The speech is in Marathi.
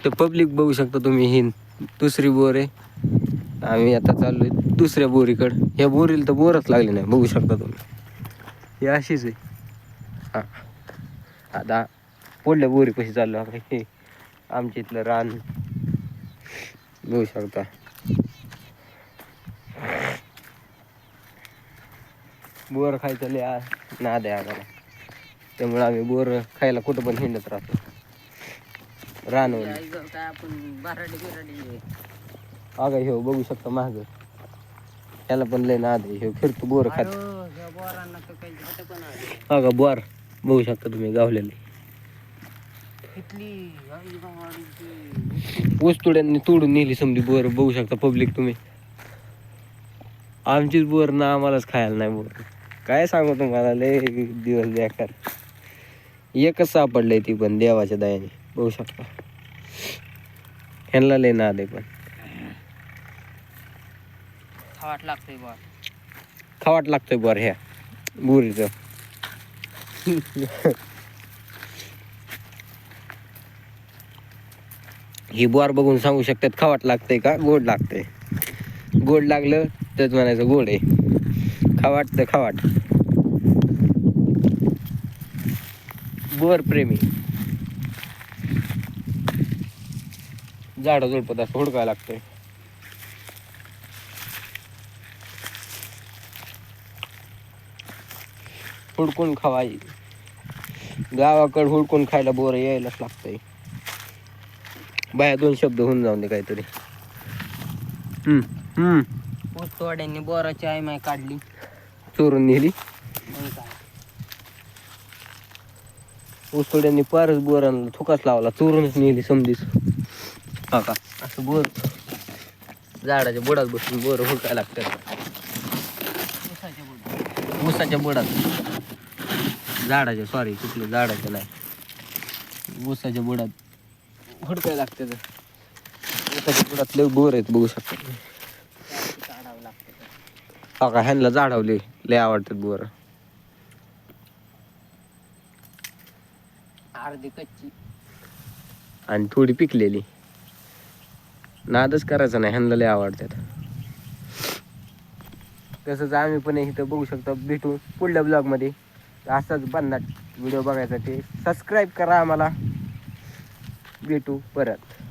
तर पब्लिक बघू शकता तुम्ही, ही दुसरी बोर आहे. आम्ही आता चाललोय दुसऱ्या बोरीकडं. ह्या बोरीला तर बोरच लागले नाही, बघू शकता तुम्ही. ही अशीच आहे. हां, आता पुढल्या बोरीपाशी चाललो आपण. हे आमच्या इथलं रान बघू शकता. बोर खायचं लय नाद आहे आम्हाला, त्यामुळे आम्ही बोर खायला कुठं पण हिंडत राहतो. रानवून काय आपण अगं ह्यो बघू शकता महाग, ह्याला पण लय नाद आहे. ह्यो फिरतो बोर खात. अगं बोर बघू शकता तुम्ही गावलेले. ऊसतोड्यांनी तोडून नेली समधी बोर, बघू शकता पब्लिक तुम्ही. आमचीच बोर ना, आम्हालाच खायला नाही बोर. काय सांगू तुम्हाला, लय दिवस बेकार. एकच सापडलंय ती पण देवाच्या दयाने, बघू शकता. ह्यांना लय नाद आहे पण. खावाट लागतोय बोर ह्या बोरीचं. ही बोर बघून सांगू शकतात खावाट लागतंय का गोड लागतंय. गोड लागलं तर म्हणायचं गोड आहे, खावाट तर खावाट. बोर प्रेमी झाडं झुडपत असं हुडकायला लागतंय. हुडकून खावाय, गावाकडे हुडकून खायला बोर यायलाच लागतंय. बाया दोन शब्द होऊन जाऊन दे काहीतरी. ऊसतोड्यांनी बोराची आयमाय काढली, चोरून नेली. ऊसतोड्यांनी पारच बोरांना थुकाच लावला, चोरूनच नेली समधीच. हा का, असं बोर झाडाच्या बुडात बसून बोर हुडकायला लागतात. ऊसाच्या बुडात, झाडाच्या, सॉरी कुठलं झाडाच्या नाही, ऊसाच्या बुडात हुडकायला लागतात. ऊसाच्या बुडात लय बोर आहेत बघू शकता. हा का, ह्यांना झाडावले लय आवडतात बोर. अर्धी कच्ची आणि थोडी पिकलेली. नादच करायचा नाही, ह्यांना लय आवडतात. तसंच आम्ही पण इथं बघू शकता. भेटू पुढल्या ब्लॉगमध्ये. असाच भन्नाट व्हिडिओ बघायसाठी सबस्क्राईब करा आम्हाला. भेटू परत.